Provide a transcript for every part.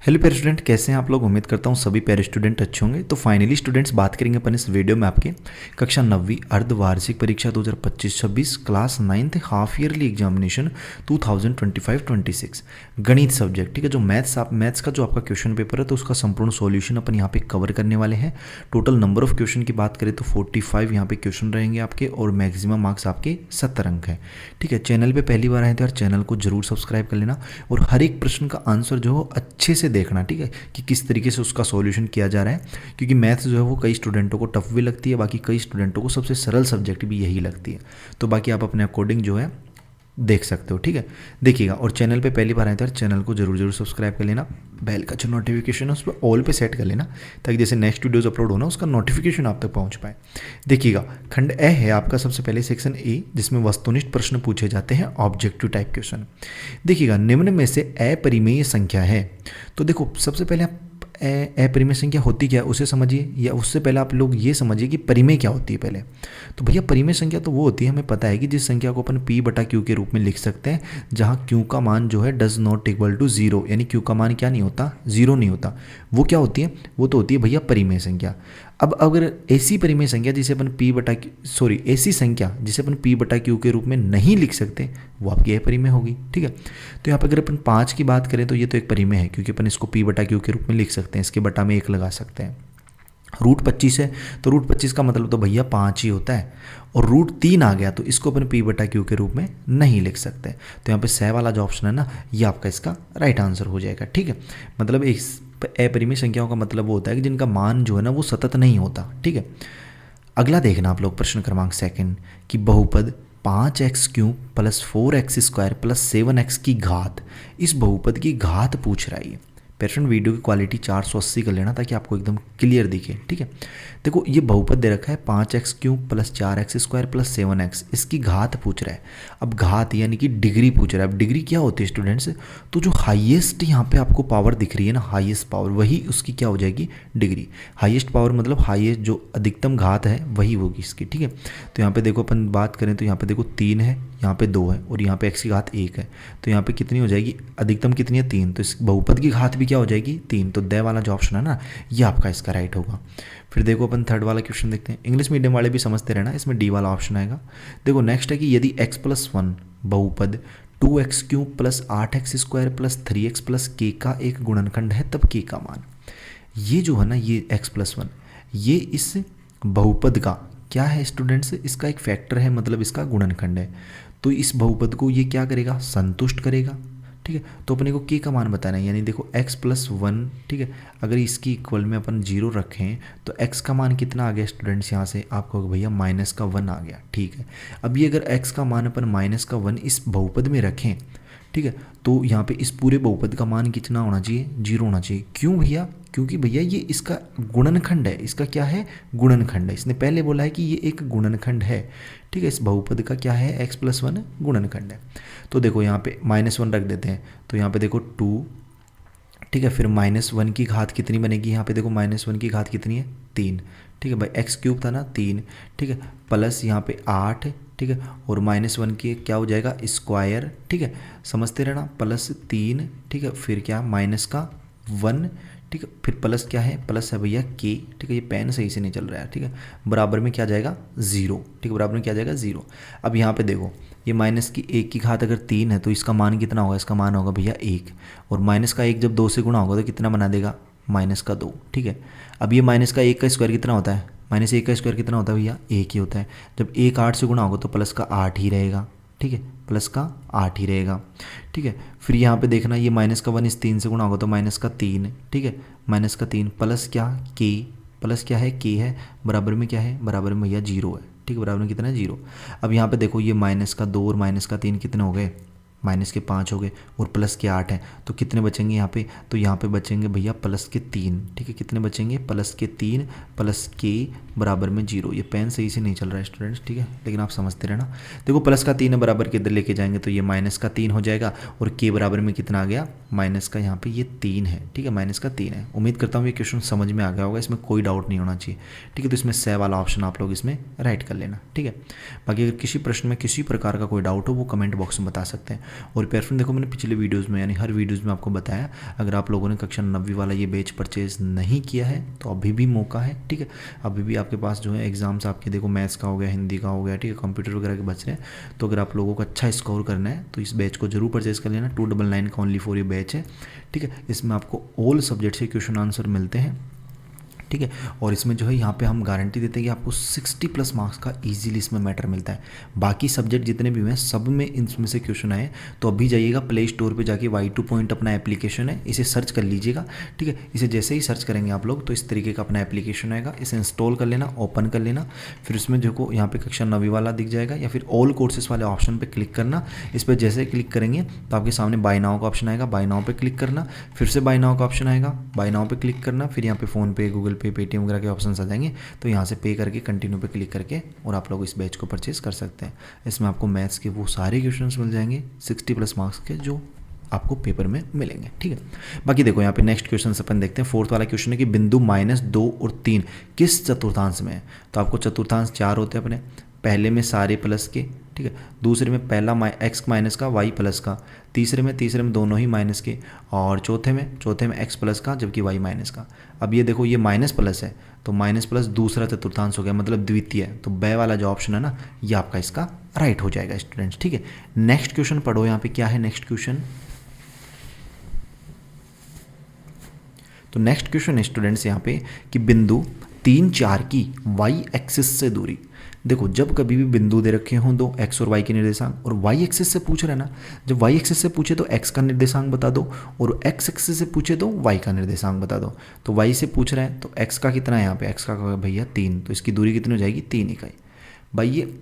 Hello प्यारे student, कैसे हैं आप लोग। उम्मीद करता हूँ सभी प्यारे स्टूडेंट अच्छे होंगे। तो फाइनली स्टूडेंट्स बात करेंगे अपन इस वीडियो में आपके कक्षा 9वीं अर्धवार्षिक परीक्षा 2025-26 class 9th half yearly examination 2025-26 गणित सब्जेक्ट। ठीक है, जो मैथ्स का जो आपका क्वेश्चन पेपर है तो उसका संपूर्ण सॉल्यूशन अपन यहाँ पे कवर करने वाले हैं। टोटल नंबर ऑफ क्वेश्चन की बात करें तो 45 यहाँ पे क्वेश्चन रहेंगे आपके और मैक्सिमम मार्क्स आपके 70 अंक है। ठीक है, चैनल पे पहली बार आए तो यार चैनल को जरूर सब्सक्राइब कर लेना और हर एक प्रश्न का आंसर जो हो अच्छे से देखना। ठीक है, कि किस तरीके से उसका सॉल्यूशन किया जा रहा है, क्योंकि मैथ्स जो है वो कई स्टूडेंटों को टफ भी लगती है, बाकी कई स्टूडेंटों को सबसे सरल सब्जेक्ट भी यही लगती है। तो बाकी आप अपने अकॉर्डिंग जो है देख सकते हो। ठीक है, देखिएगा। और चैनल पे पहली बार आए तो यार चैनल को जरूर सब्सक्राइब कर लेना, बेल का जो नोटिफिकेशन है उस पर ऑल पे सेट कर लेना, ताकि जैसे नेक्स्ट वीडियोस अपलोड होना उसका नोटिफिकेशन आप तक पहुंच पाए। देखिएगा, खंड ए है आपका सबसे पहले सेक्शन ए, जिसमें वस्तुनिष्ठ प्रश्न पूछे जाते हैं, ऑब्जेक्टिव टाइप क्वेश्चन। देखिएगा, निम्न में से अपरिमेय संख्या है। तो देखो, सबसे पहले आप अपरिमेय संख्या होती क्या है उसे समझिए, या उससे पहले आप लोग ये समझिए कि परिमेय क्या होती है पहले। तो भैया परिमेय संख्या तो वो होती है, हमें पता है कि जिस संख्या को अपन P/Q के रूप में लिख सकते हैं, जहाँ Q का मान जो है does not equal to zero, यानी Q का मान क्या नहीं होता, जीरो नहीं होता। वो क्या होती है, वो तो होती है भैया परिमेय संख्या। अब अगर ऐसी परिमेय संख्या जिसे अपन ऐसी संख्या जिसे अपन P/Q के रूप में नहीं लिख सकते, वो आपकी अपरिमेय होगी। ठीक है, तो यहाँ पर अगर अपन 5 की बात करें तो ये तो एक परिमेय है, क्योंकि अपन इसको P/Q के रूप में लिख सकते हैं, इसके बटा में 1 लगा सकते हैं। रूट 25 है तो रूट 25 का मतलब तो भैया 5 ही होता है, और रूट 3 आ गया तो इसको अपन P/Q के रूप में नहीं लिख सकते। तो यहाँ पे सह वाला जो ऑप्शन है ना, ये आपका इसका राइट आंसर हो जाएगा। ठीक है, मतलब इस अपरिमेय संख्याओं का मतलब वो होता है कि जिनका मान जो है ना वो सतत नहीं होता। ठीक है, अगला देखना आप लोग प्रश्न क्रमांक 2 कि बहुपद 5x³ + 4x² + 7x की घात, इस बहुपद की घात पूछ रहा है। पेरेंट वीडियो की क्वालिटी 480 कर लेना ताकि आपको एकदम क्लियर दिखे। ठीक है, देखो ये बहुपद दे रखा है 5x³ + 4x² + 7x, इसकी घात पूछ रहा है। अब घात यानी कि डिग्री पूछ रहा है। अब डिग्री क्या होती है स्टूडेंट्स, तो जो हाईएस्ट यहाँ पे आपको पावर दिख रही है ना, हाईएस्ट पावर, वही उसकी क्या हो जाएगी, डिग्री। हाईएस्ट पावर मतलब हाईएस्ट जो अधिकतम घात है वही होगी इसकी। ठीक है, तो यहाँ पे देखो अपन बात करें तो यहाँ पे देखो 3 है, यहाँ पे 2 है और यहाँ पे x की घात 1 है, तो यहाँ पे कितनी हो जाएगी, अधिकतम कितनी है, 3। तो इस बहुपद की घात भी क्या हो जाएगी, 3। तो द वाला जो ऑप्शन है ना, ये आपका इसका राइट होगा। फिर देखो अपन थर्ड वाला क्वेश्चन देखते हैं। इंग्लिश मीडियम वाले भी समझते रहना, इसमें डी वाला ऑप्शन आएगा। देखो नेक्स्ट है कि यदि x+1 बहुपद 2x³ + 8x² + 3x + k का एक गुणनखंड है, तब k का मान। ये जो है ना, ये x+1 ये इस बहुपद का क्या है स्टूडेंट्स, इसका एक फैक्टर है, मतलब इसका गुणनखंड है। तो इस बहुपद को ये क्या करेगा, संतुष्ट करेगा। ठीक है, तो अपने को k का मान बताना है, यानी देखो x+1। ठीक है, अगर इसकी इक्वल में अपन 0 रखें तो x का मान कितना आ गया स्टूडेंट्स, यहाँ से आपको भैया -1 आ गया। ठीक है, अब ये अगर x का मान अपन -1 इस बहुपद में रखें, ठीक है, तो यहाँ पे इस पूरे बहुपद का मान कितना होना चाहिए, 0 होना चाहिए। क्यों भैया, क्योंकि भैया ये इसका गुणनखंड है, इसका क्या है, गुणनखंड है। इसने पहले बोला है कि ये एक गुणनखंड है। ठीक है, इस बहुपद का क्या है, x+1 गुणनखंड है। तो देखो यहाँ पे -1 रख देते हैं, तो यहाँ पे देखो 2। ठीक है, फिर -1 की घात कितनी बनेगी, यहाँ पे देखो -1 की घात कितनी है, 3। ठीक है भाई, x³ था ना 3। ठीक है, प्लस यहाँ पे 8। ठीक है, और -1 की क्या हो जाएगा, स्क्वायर। ठीक है, समझते रहना, +3। ठीक है, फिर क्या, -1। ठीक है, फिर प्लस क्या है, प्लस है भैया k। ठीक है, ये पेन सही से नहीं चल रहा है। ठीक है, बराबर में क्या जाएगा, 0। ठीक है, बराबर में क्या जाएगा, 0। अब यहाँ पे देखो, ये -1 की घात अगर 3 है तो इसका मान कितना होगा, इसका मान होगा भैया 1। और -1 जब 2 से गुणा होगा तो कितना बना देगा, -2। ठीक है, अब ये -1 का स्क्वायर कितना होता है, -1 का स्क्वायर कितना होता है भैया, 1 ही होता है। जब 1 8 से गुणा होगा तो प्लस का 8 ही रहेगा। ठीक है, प्लस का 8 ही रहेगा। ठीक है, फिर यहाँ पे देखना, ये -1 इस 3 से गुणा होगा तो -3। ठीक है, -3 प्लस क्या, k, प्लस क्या है, k है, बराबर में क्या है, बराबर में भैया 0 है। ठीक है, बराबर में कितना है, 0। अब यहाँ पे देखो, ये -2 और -3 कितने हो गए, -5 हो गए, और प्लस के 8 हैं, तो कितने बचेंगे यहाँ पे, तो यहाँ पे बचेंगे भैया +3। ठीक है, कितने बचेंगे, +3 +k बराबर में 0। ये पेन सही से नहीं चल रहा है स्टूडेंट्स, ठीक है, लेकिन आप समझते रहना। देखो प्लस का 3 है, बराबर के इधर लेके जाएंगे तो ये माइनस का 3 हो जाएगा, और के बराबर में कितना आ गया, माइनस का यहाँ पे ये 3 है, ठीक है, माइनस का 3 है। उम्मीद करता हूँ ये क्वेश्चन समझ में आ गया होगा, इसमें कोई डाउट नहीं होना चाहिए, ठीक है। तो इसमें से वाला ऑप्शन आप लोग इसमें राइट कर लेना, ठीक है। बाकी अगर किसी प्रश्न में किसी प्रकार का कोई डाउट हो वो कमेंट बॉक्स में बता सकते हैं। और प्यारे फ्रेंड देखो, मैंने पिछले वीडियोज़ में यानी हर वीडियोज़ में आपको बताया, अगर आप लोगों ने कक्षा 9वीं वाला ये बैच परचेज नहीं किया है तो अभी भी मौका है, ठीक है। अभी भी आपके पास जो है एग्जाम्स आपके देखो मैथ्स का हो गया, हिंदी का हो गया, ठीक है, कंप्यूटर वगैरह के बच रहे हैं। तो अगर आप लोगों को अच्छा स्कोर करना है तो इस बैच को जरूर परचेज कर लेना। 299 का ओनली फॉर ये बैच है, ठीक है। इसमें आपको ऑल सब्जेक्ट से क्वेश्चन आंसर मिलते हैं, ठीक है। और इसमें जो है यहाँ पे हम गारंटी देते हैं कि आपको 60+ मार्क्स का इजीली इसमें मैटर मिलता है। बाकी सब्जेक्ट जितने भी हुए सब में इनमें से क्वेश्चन आए तो अभी जाइएगा प्ले स्टोर पे जाके Y2 पॉइंट अपना एप्लीकेशन है, इसे सर्च कर लीजिएगा, ठीक है। इसे जैसे ही सर्च करेंगे आप लोग तो इस तरीके का अपना एप्लीकेशन आएगा, इसे इंस्टॉल कर लेना, ओपन कर लेना। फिर उसमें देखो यहाँ पे कक्षा 9वीं वाला दिख जाएगा, या फिर ऑल कोर्सेज वाले ऑप्शन पर क्लिक करना। इस पर जैसे क्लिक करेंगे तो आपके सामने बाय नाउ का ऑप्शन आएगा, बाय नाउ पर क्लिक करना, फिर से बाय नाउ का ऑप्शन आएगा, बाय नाउ पर क्लिक करना, फिर यहाँ पे फ़ोनपे, गूगल पे, पेटीएम वगैरह के ऑप्शन आ जाएंगे। तो यहाँ से पे करके कंटिन्यू पे क्लिक करके और आप लोग इस बैच को परचेज कर सकते हैं। इसमें आपको मैथ्स के वो सारे क्वेश्चंस मिल जाएंगे 60+ मार्क्स के जो आपको पेपर में मिलेंगे, ठीक है। बाकी देखो यहाँ पे नेक्स्ट क्वेश्चन अपन देखते हैं। 4th वाला क्वेश्चन है कि बिंदु -2 और 3 किस चतुर्थांश में है। तो आपको चतुर्थांश 4 होते हैं अपने, पहले में सारे प्लस के, ठीक है, दूसरे में पहला x माइनस का y प्लस का, तीसरे में दोनों ही माइनस के, और चौथे में x प्लस का जबकि y माइनस का। अब ये देखो ये माइनस प्लस है तो माइनस प्लस दूसरा चतुर्थांश हो गया, मतलब द्वितीय, तो ब वाला जो ऑप्शन है ना ये आपका इसका राइट हो जाएगा स्टूडेंट्स, ठीक है। नेक्स्ट क्वेश्चन पढ़ो, यहाँ पे क्या है नेक्स्ट क्वेश्चन। तो नेक्स्ट क्वेश्चन है स्टूडेंट्स यहाँ पे कि बिंदु 3, 4 की y एक्सिस से दूरी। देखो जब कभी भी बिंदु दे रखे हों दो x और y के निर्देशांक, और y एक्सिस से पूछ रहे हैं ना, जब y एक्सिस से पूछे तो x का निर्देशांक बता दो, और x एक्सिस से पूछे तो y का निर्देशांक बता दो। तो y से पूछ रहे हैं तो x का कितना है यहाँ पे, x का भैया 3, तो इसकी दूरी कितनी हो जाएगी 3 इकाई। भाई ये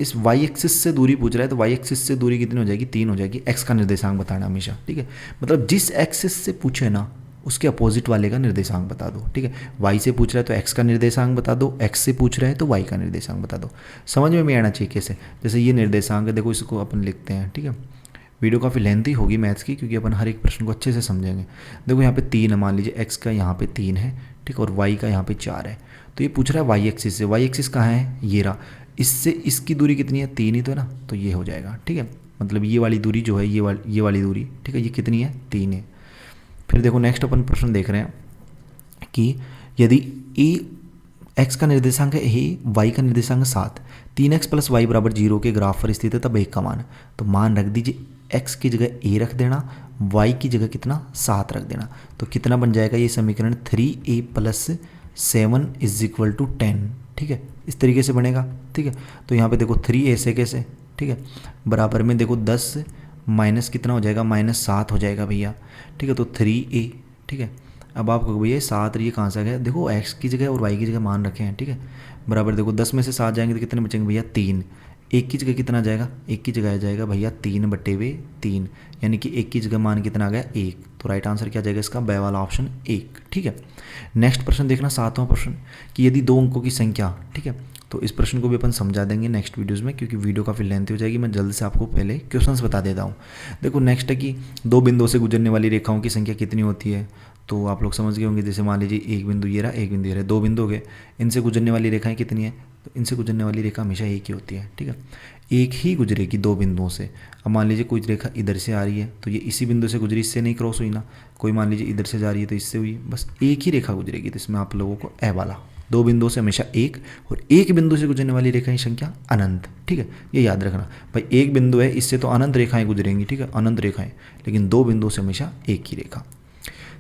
इस y एक्सिस से दूरी पूछ रहा है तो y एक्सिस से दूरी कितनी हो जाएगी 3 हो जाएगी। x का निर्देशांक बताना हमेशा, ठीक है, मतलब जिस एक्सिस से पूछे ना उसके अपोजिट वाले का निर्देशांक बता दो, ठीक है। y से पूछ रहा है तो x का निर्देशांक बता दो, x से पूछ रहा है तो y का निर्देशांक बता दो। समझ में आना चाहिए कैसे, जैसे ये निर्देशांक है, देखो इसको अपन लिखते हैं, ठीक है। वीडियो काफ़ी लेंथी होगी मैथ्स की क्योंकि अपन हर एक प्रश्न को अच्छे से समझेंगे। देखो यहाँ पे 3 है, मान लीजिए x का यहाँ पे 3 है, ठीक, और y का यहाँ पे 4 है। तो ये पूछ रहा है y एक्सिस से, y एक्सिस कहाँ है, ये रहा, इससे इसकी दूरी कितनी है 3 ही तो है ना, तो ये हो जाएगा, ठीक है। मतलब ये वाली दूरी जो है ये वाली दूरी, ठीक है, ये कितनी है 3 है। फिर देखो नेक्स्ट अपन प्रश्न देख रहे हैं कि यदि x का निर्देशांक है a, y का निर्देशांक 7, 3x + y = 0 के ग्राफ पर स्थित है तब एक का मान। तो मान रख दीजिए x की जगह a रख देना, y की जगह कितना 7 रख देना। तो कितना बन जाएगा ये समीकरण 3a + 7 = 10, ठीक है, इस तरीके से बनेगा, ठीक है। तो यहाँ पे देखो 3a से कैसे, ठीक है, बराबर में देखो 10 माइनस कितना हो जाएगा, -7 हो जाएगा भैया, ठीक है। तो 3a, ठीक है। अब आप कहोगे भैया 7 ये कहाँ से आ गया, देखो x की जगह और y की जगह मान रखे हैं, ठीक है। बराबर देखो 10 में से 7 जाएंगे तो कितने बचेंगे भैया 3, 1 की जगह कितना आ जाएगा, 1 की जगह आ जाएगा भैया 3/3, यानी कि 1 की जगह मान कितना आ गया 1। तो राइट आंसर क्या जाएगा इसका, ब वाला ऑप्शन 1, ठीक है। नेक्स्ट प्रश्न देखना 7वां प्रश्न कि यदि 2 अंकों की संख्या, ठीक है, तो इस प्रश्न को भी अपन समझा देंगे नेक्स्ट वीडियोस में क्योंकि वीडियो काफ़ी लेंथी हो जाएगी। मैं जल्द से आपको पहले क्वेश्चंस बता देता हूँ। देखो नेक्स्ट है कि 2 बिंदुओं से गुजरने वाली रेखाओं की संख्या कितनी होती है। तो आप लोग समझ गए होंगे, जैसे मान लीजिए एक बिंदु ये रहा, एक बिंदु ये रहा, 2 बिंदु हो गए, इनसे गुजरने वाली रेखाएं कितनी है, तो इनसे गुजरने वाली रेखा हमेशा एक ही होती है, ठीक है, एक ही गुजरेगी 2 बिंदुओं से। अब मान लीजिए कोई रेखा इधर से आ रही है तो ये इसी बिंदु से गुजरी, इससे नहीं क्रॉस हुई ना, कोई मान लीजिए इधर से जा रही है तो इससे हुई, बस एक ही रेखा गुजरेगी। तो इसमें आप लोगों को ए वाला 2 बिंदुओं से हमेशा एक, और एक बिंदु से गुजरने वाली रेखा की संख्या अनंत, ठीक है, ये याद रखना भाई। एक बिंदु है इससे तो अनंत रेखाएं गुजरेंगी, ठीक है, अनंत रेखाएं, लेकिन 2 बिंदुओं से हमेशा एक ही रेखा।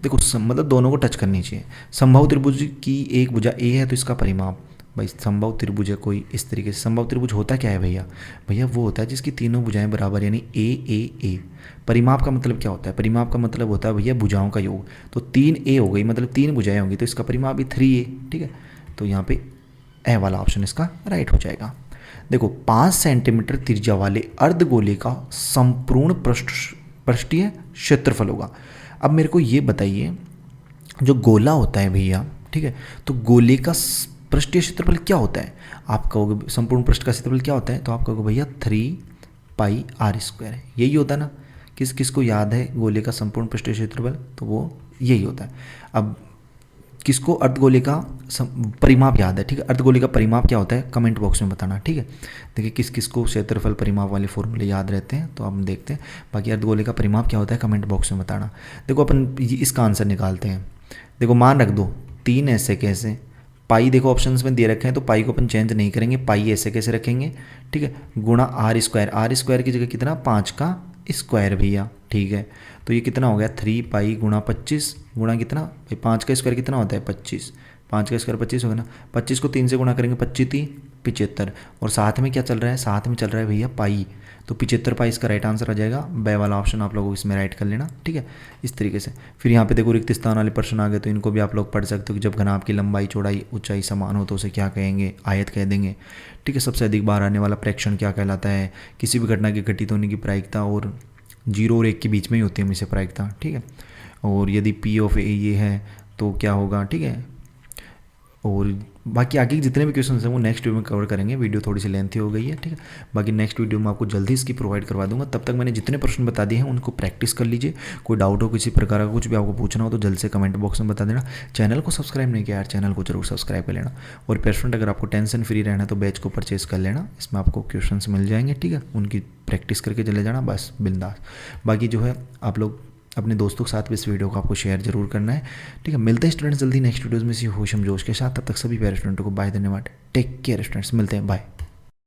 देखो मतलब दोनों को टच करनी चाहिए। संभव त्रिभुज की एक भुजा ए है तो इसका परिमाप, भाई संभव त्रिभुज है कोई इस तरीके से। संभव त्रिभुज होता क्या है भैया, भैया वो होता है जिसकी तीनों भुजाएं बराबर, यानी ए ए ए। परिमाप का मतलब क्या होता है, परिमाप का मतलब होता है भैया भुजाओं का योग। तो 3a हो गई, मतलब 3 भुजाएं होंगी तो इसका परिमाप भी 3a, ठीक है। तो यहाँ पे ए वाला ऑप्शन इसका राइट हो जाएगा। देखो 5 सेंटीमीटर त्रिज्या वाले अर्धगोले का संपूर्ण पृष्ठीय क्षेत्रफल होगा। अब मेरे को ये बताइए, जो गोला होता है भैया, ठीक है, तो गोले का पृष्ठीय क्षेत्रफल क्या होता है? आप कहोगे संपूर्ण पृष्ठ का क्षेत्रफल क्या होता है, तो आप कहोगे भैया 3πr² है। यही होता है ना, किस किस को याद है गोले का संपूर्ण पृष्ठीय क्षेत्रफल, तो वो यही होता है। अब किसको अर्धगोले का परिमाप याद है, ठीक है, अर्धगोले का परिमाप क्या होता है कमेंट बॉक्स में बताना, ठीक है। देखिए किस किस को क्षेत्रफल परिमाप वाले फॉर्मूले याद रहते हैं, तो हम देखते हैं। बाकी अर्धगोले का परिमाप क्या होता है कमेंट बॉक्स में बताना। देखो अपन इसका आंसर निकालते हैं। देखो मान रख दो 3 ऐसे कैसे, पाई देखो ऑप्शंस में दे रखे हैं, तो पाई को अपन चेंज नहीं करेंगे, पाई ऐसे कैसे रखेंगे, ठीक है, गुणा r² की जगह कितना 5 का स्क्वायर भैया, ठीक है। तो ये कितना हो गया 3π गुणा 25 गुणा कितना भाई 5 का स्क्वायर कितना होता है 25, 5 का स्क्वायर 25 होगा ना, 25 को 3 से गुणा करेंगे 25 75, और साथ में क्या चल रहा है, साथ में चल रहा है भैया पाई, तो 75π इसका राइट आंसर आ जाएगा। ब वाला ऑप्शन आप लोग इसमें राइट कर लेना, ठीक है, इस तरीके से। फिर यहाँ पे देखो रिक्त स्थान वाले प्रश्न आ गए, तो इनको भी आप लोग पढ़ सकते हो कि जब घनाभ की लंबाई चौड़ाई ऊंचाई समान हो तो उसे क्या कहेंगे, आयत कह देंगे, ठीक है। सबसे अधिक बार आने वाला प्रेक्षण क्या कहलाता है, किसी भी घटना के घटित होने की प्रायिकता और 0 और 1 के बीच में ही होती है हमेशा प्रायिकता, ठीक है। और यदि P ऑफ A ये है तो क्या होगा, ठीक है। और बाकी आगे के जितने भी क्वेश्चन हैं वो नेक्स्ट वीडियो में कवर करेंगे, वीडियो थोड़ी सी लेंथी हो गई है, ठीक है। बाकी नेक्स्ट वीडियो में आपको जल्दी इसकी प्रोवाइड करवा दूंगा। तब तक मैंने जितने प्रश्न बता दिए हैं उनको प्रैक्टिस कर लीजिए। कोई डाउट हो किसी प्रकार का, कुछ भी आपको पूछना हो तो जल्द से कमेंट बॉक्स में बता देना। चैनल को सब्सक्राइब नहीं किया यार, चैनल को जरूर सब्सक्राइब कर लेना। और पेरेंट अगर आपको टेंशन फ्री रहना है तो बैच को परचेज कर लेना, इसमें आपको क्वेश्चन मिल जाएंगे, ठीक है, उनकी प्रैक्टिस करके चले जाना बस बिंदास। बाकी जो है आप लोग अपने दोस्तों के साथ भी इस वीडियो को आपको शेयर जरूर करना है, ठीक है। मिलते हैं स्टूडेंट्स जल्दी नेक्स्ट वीडियोज़ में इसी होशम जोश के साथ। तब तक सभी प्यारे स्टूडेंटों को बाय, धन्यवाद, टेक केयर स्टूडेंट्स, मिलते हैं, बाय।